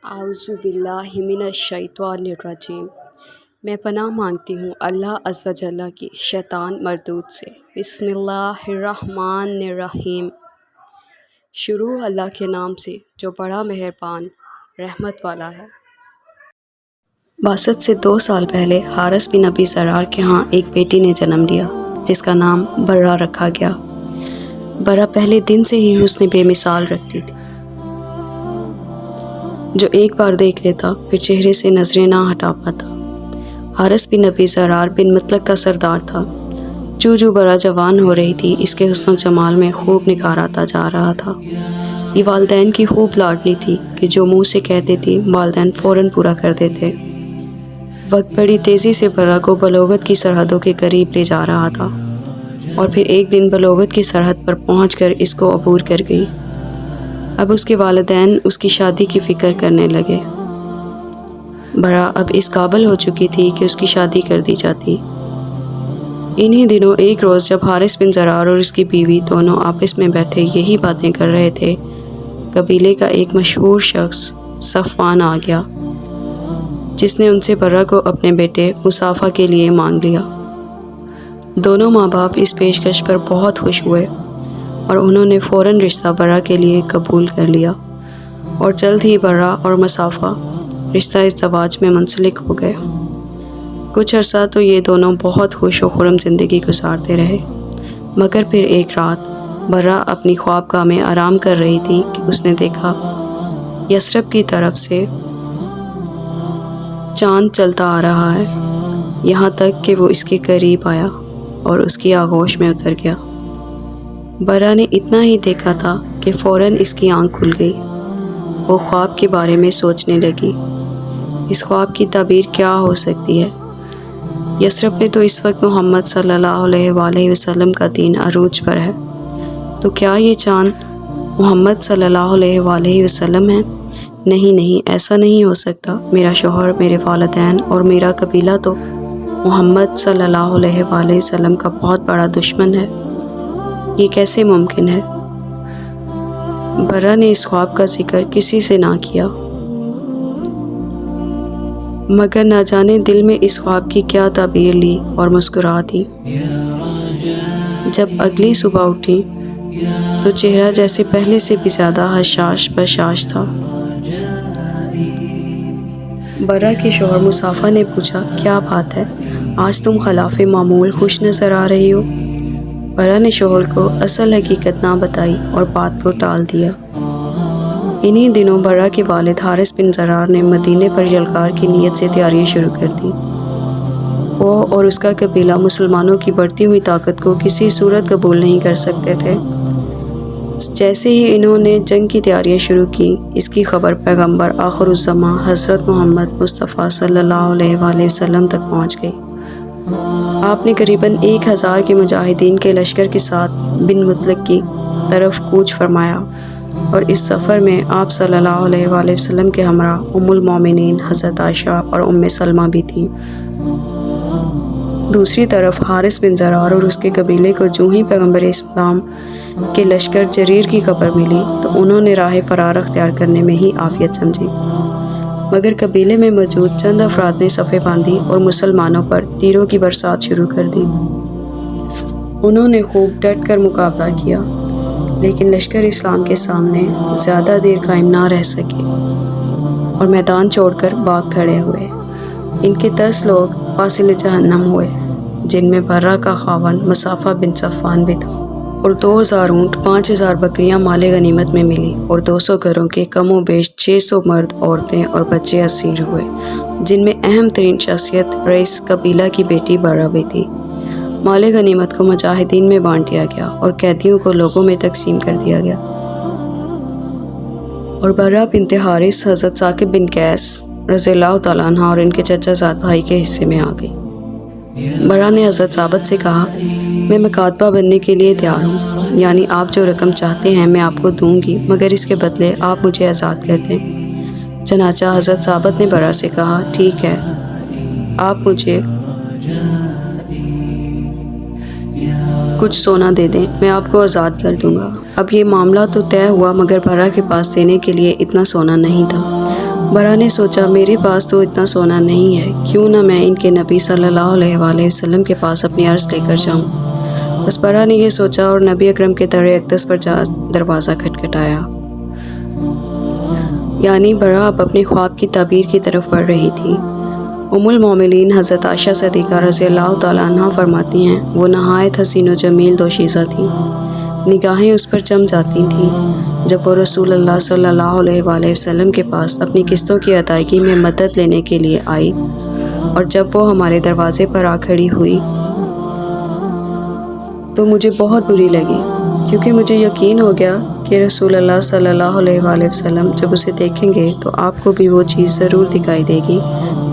اعوذ باللہ من الشیطان الرجیم۔ میں پناہ مانگتی ہوں اللہ عز و جل کی شیطان مردود سے۔ بسم اللہ الرحمن الرحیم۔ شروع اللہ کے نام سے جو بڑا مہربان رحمت والا ہے۔ بعثت سے 2 سال پہلے حارث بن ابی ذرار کے ہاں ایک بیٹی نے جنم لیا جس کا نام برہ رکھا گیا۔ برہ پہلے دن سے ہی حسن بے مثال رکھتی تھی، جو ایک بار دیکھ لیتا پھر چہرے سے نظریں نہ ہٹا پاتا۔ حارث بن ابی ذرار بن مطلق کا سردار تھا۔ جو برہ جوان ہو رہی تھی اس کے حسن و جمال میں خوب نکھار آتا جا رہا تھا۔ یہ والدین کی خوب لاڈلی تھی کہ جو منہ سے کہتے تھی والدین فوراً پورا کر دیتے۔ وقت بڑی تیزی سے برہ کو بلوغت کی سرحدوں کے قریب لے جا رہا تھا اور پھر ایک دن بلوغت کی سرحد پر پہنچ کر اس کو عبور کر گئی۔ اب اس کے والدین اس کی شادی کی فکر کرنے لگے۔ برہ اب اس قابل ہو چکی تھی کہ اس کی شادی کر دی جاتی۔ انہی دنوں ایک روز جب حارث بن ذرار اور اس کی بیوی دونوں آپس میں بیٹھے یہی باتیں کر رہے تھے، قبیلے کا ایک مشہور شخص صفوان آ گیا جس نے ان سے برہ کو اپنے بیٹے مصافحہ کے لیے مانگ لیا۔ دونوں ماں باپ اس پیشکش پر بہت خوش ہوئے اور انہوں نے فوراً رشتہ برہ کے لیے قبول کر لیا اور جلد ہی برہ اور مصافحہ رشتہ ازدواج میں منسلک ہو گئے۔ کچھ عرصہ تو یہ دونوں بہت خوش و خرم زندگی گزارتے رہے، مگر پھر ایک رات برہ اپنی خوابگاہ میں آرام کر رہی تھی کہ اس نے دیکھا یثرب کی طرف سے چاند چلتا آ رہا ہے، یہاں تک کہ وہ اس کے قریب آیا اور اس کی آغوش میں اتر گیا۔ برہ نے اتنا ہی دیکھا تھا کہ فوراً اس کی آنکھ کھل گئی۔ وہ خواب کے بارے میں سوچنے لگی، اس خواب کی تعبیر کیا ہو سکتی ہے؟ یثرب میں تو اس وقت محمد صلی اللہ علیہ وآلہ وسلم کا دین عروج پر ہے، تو کیا یہ چاند محمد صلی اللہ علیہ وآلہ وسلم ہے؟ نہیں، ایسا نہیں ہو سکتا۔ میرا شوہر، میرے والدین اور میرا قبیلہ تو محمد صلی اللہ علیہ وآلہ وسلم کا بہت بڑا دشمن ہے، یہ کیسے ممکن ہے؟ برہ نے اس خواب کا ذکر کسی سے نہ کیا، مگر نہ جانے دل میں اس خواب کی کیا تعبیر لی اور مسکرا دی۔ جب اگلی صبح اٹھی تو چہرہ جیسے پہلے سے بھی زیادہ حشاش بشاش تھا۔ برہ کے شوہر مصافحہ نے پوچھا، کیا بات ہے؟ آج تم خلاف معمول خوش نظر آ رہی ہو۔ برہ نے شوہر کو اصل حقیقت نہ بتائی اور بات کو ٹال دیا۔ انہی دنوں برہ کے والد حارث بن ذرار نے مدینے پر یلغار کی نیت سے تیاریاں شروع کر دیں۔ وہ اور اس کا قبیلہ مسلمانوں کی بڑھتی ہوئی طاقت کو کسی صورت قبول نہیں کر سکتے تھے۔ جیسے ہی انہوں نے جنگ کی تیاریاں شروع کی، اس کی خبر پیغمبر آخر الزماں حضرت محمد مصطفیٰ صلی اللہ علیہ وآلہ وسلم تک پہنچ گئی۔ آپ نے قریباً 1000 کے مجاہدین کے لشکر کے ساتھ بن مطلق کی طرف کوچ فرمایا اور اس سفر میں آپ صلی اللہ علیہ وآلہ وسلم کے ہمراہ ام المومنین حضرت عائشہ اور ام سلمہ بھی تھیں۔ دوسری طرف حارث بن ذرار اور اس کے قبیلے کو جو ہی پیغمبر اسلام کے لشکر جریر کی خبر ملی تو انہوں نے راہ فرار اختیار کرنے میں ہی عافیت سمجھی، مگر قبیلے میں موجود چند افراد نے صفیں باندھی اور مسلمانوں پر تیروں کی برسات شروع کر دی۔ انہوں نے خوب ڈٹ کر مقابلہ کیا، لیکن لشکر اسلام کے سامنے زیادہ دیر قائم نہ رہ سکے اور میدان چھوڑ کر بھاگ کھڑے ہوئے۔ ان کے 10 لوگ فاصل جہنم ہوئے، جن میں برہ کا خاوند مصافحہ بن صفوان بھی تھا، اور 2000 اونٹ، 5000 بکریاں مال غنیمت میں ملی، اور 200 گھروں کے کم و بیش 600 مرد، عورتیں اور بچے اسیر ہوئے، جن میں اہم ترین شخصیت رئیس قبیلہ کی بیٹی برہ بھی تھی۔ مال غنیمت کو مجاہدین میں بانٹ دیا گیا اور قیدیوں کو لوگوں میں تقسیم کر دیا گیا، اور برہ بنت حارث حضرت ثاقب بن قیس رضی اللہ تعالیٰ عنہ اور ان کے چچا زاد بھائی کے حصے میں آ گئی۔ برہ نے حضرت ثابت سے کہا، میں مکاتبہ بننے کے لیے تیار ہوں، یعنی آپ جو رقم چاہتے ہیں میں آپ کو دوں گی، مگر اس کے بدلے آپ مجھے آزاد کر دیں۔ چنانچہ حضرت ثابت نے برہ سے کہا، ٹھیک ہے، آپ مجھے کچھ سونا دے دیں، میں آپ کو آزاد کر دوں گا۔ اب یہ معاملہ تو طے ہوا، مگر برہ کے پاس دینے کے لیے اتنا سونا نہیں تھا۔ برا نے سوچا میرے پاس تو اتنا سونا نہیں ہے، کیوں نہ میں ان کے نبی صلی اللہ علیہ وآلہ وسلم کے پاس اپنی عرض لے کر جاؤں۔ بس برا نے یہ سوچا اور نبی اکرم کے در اقدس پر جا دروازہ کھٹکھٹایا۔ یعنی برا اب اپنے خواب کی تعبیر کی طرف بڑھ رہی تھی۔ ام المومنین حضرت عائشہ صدیقہ رضی اللہ تعالیٰ عنہ فرماتی ہیں وہ نہایت حسین و جمیل دوشیزہ تھیں، نگاہیں اس پر جم جاتی تھیں۔ جب وہ رسول اللہ صلی اللہ علیہ وآلہ وسلم کے پاس اپنی قسطوں کی ادائیگی میں مدد لینے کے لیے آئی اور جب وہ ہمارے دروازے پر آ کھڑی ہوئی تو مجھے بہت بری لگی، کیونکہ مجھے یقین ہو گیا کہ رسول اللہ صلی اللہ علیہ وآلہ وسلم جب اسے دیکھیں گے تو آپ کو بھی وہ چیز ضرور دکھائی دے گی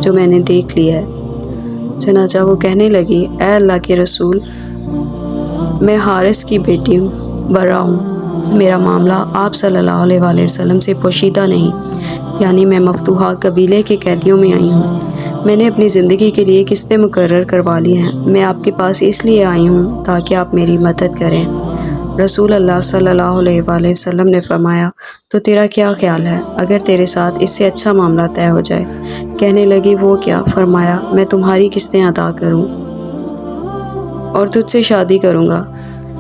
جو میں نے دیکھ لی ہے۔ چنانچہ وہ کہنے لگی، اے اللہ کے رسول، میں حارث کی بیٹی ہوں، برا ہوں، میرا معاملہ آپ صلی اللہ علیہ وآلہ وسلم سے پوشیدہ نہیں، یعنی میں مفتوحہ قبیلے کے قیدیوں میں آئی ہوں۔ میں نے اپنی زندگی کے لیے قسطیں مقرر کروا لی ہیں، میں آپ کے پاس اس لیے آئی ہوں تاکہ آپ میری مدد کریں۔ رسول اللہ صلی اللہ علیہ وآلہ وسلم نے فرمایا، تو تیرا کیا خیال ہے اگر تیرے ساتھ اس سے اچھا معاملہ طے ہو جائے؟ کہنے لگی، وہ کیا؟ فرمایا، میں تمہاری قسطیں ادا کروں اور تجھ سے شادی کروں گا۔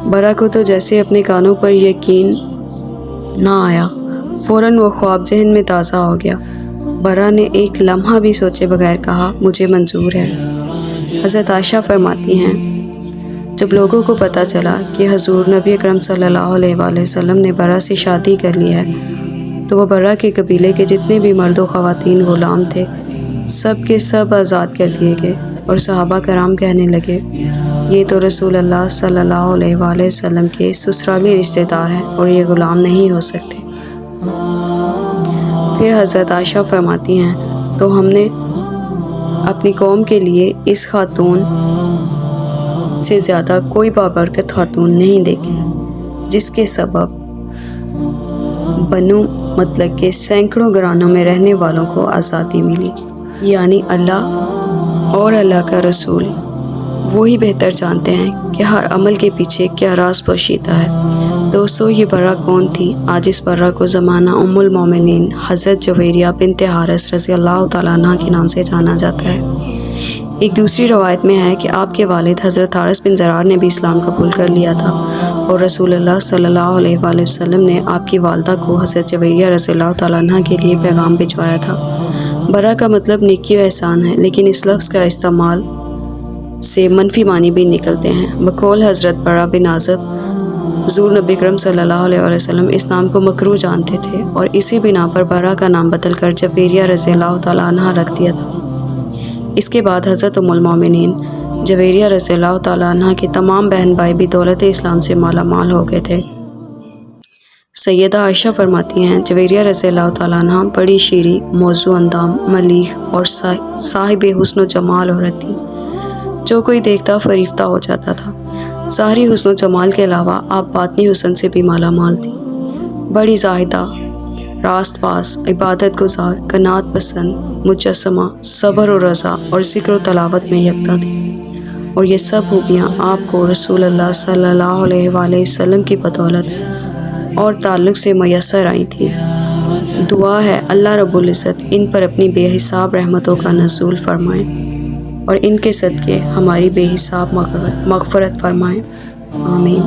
برا کو تو جیسے اپنے کانوں پر یقین نہ آیا، فوراً وہ خواب ذہن میں تازہ ہو گیا۔ برا نے ایک لمحہ بھی سوچے بغیر کہا، مجھے منظور ہے۔ حضرت عائشہ فرماتی ہیں، جب لوگوں کو پتہ چلا کہ حضور نبی اکرم صلی اللہ علیہ وآلہ وسلم نے برا سے شادی کر لی ہے تو وہ برا کے قبیلے کے جتنے بھی مرد و خواتین غلام تھے سب کے سب آزاد کر دیے گئے، اور صحابہ کرام کہنے لگے، یہ تو رسول اللہ صلی اللہ علیہ وآلہ وسلم کے سسرالی رشتہ دار ہیں اور یہ غلام نہیں ہو سکتے۔ پھر حضرت عائشہ فرماتی ہیں، تو ہم نے اپنی قوم کے لیے اس خاتون سے زیادہ کوئی بابرکت خاتون نہیں دیکھی جس کے سبب بنو مطلق کے سینکڑوں گھرانوں میں رہنے والوں کو آزادی ملی۔ یعنی اللہ اور اللہ کا رسول وہی بہتر جانتے ہیں کہ ہر عمل کے پیچھے کیا راز پوشیدہ ہے۔ دوستو، یہ برا کون تھی؟ آج اس برا کو زمانہ ام المومنین حضرت جویریہ بنت حارث رضی اللہ تعالیٰ عنہ کے نام سے جانا جاتا ہے۔ ایک دوسری روایت میں ہے کہ آپ کے والد حضرت حارث بن زرار نے بھی اسلام قبول کر لیا تھا اور رسول اللہ صلی اللہ علیہ وآلہ وسلم نے آپ کی والدہ کو حضرت جویریہ رضی اللہ تعالیٰ عنہ کے لیے پیغام بھجوایا تھا۔ برا کا مطلب نیکی و احسان ہے، لیکن اس لفظ کا استعمال سے منفی معنی بھی نکلتے ہیں۔ بقول حضرت برا بن عازب، حضور نبی اکرم صلی اللہ علیہ وسلم اس نام کو مکروہ جانتے تھے اور اسی بنا پر برا کا نام بدل کر جویریہ رضی اللہ تعالیٰ عنہ رکھ دیا تھا۔ اس کے بعد حضرت ام المومنین جویریہ رضی اللہ تعالیٰ عنہ کے تمام بہن بھائی بھی دولت اسلام سے مالا مال ہو گئے تھے۔ سیدہ عائشہ فرماتی ہیں، جویریہ رضی اللہ تعالیٰ عنہ بڑی شیریں، موزوں اندام، ملیح اور صاحب حسن و جمال عورت تھی، جو کوئی دیکھتا فریفتہ ہو جاتا تھا۔ ظاہری حسن و جمال کے علاوہ آپ باطنی حسن سے بھی مالا مال تھی۔ بڑی زاہدہ، راست باز، عبادت گزار، قناعت پسند، مجسمہ، صبر و رضا اور ذکر و تلاوت میں یکتا تھی، اور یہ سب خوبیاں آپ کو رسول اللہ صلی اللہ علیہ وآلہ وسلم کی بدولت اور تعلق سے میسر آئی تھی۔ دعا ہے اللہ رب العزت ان پر اپنی بے حساب رحمتوں کا نزول فرمائیں اور ان کے صدقے ہماری بے حساب مغفرت فرمائیں، آمین۔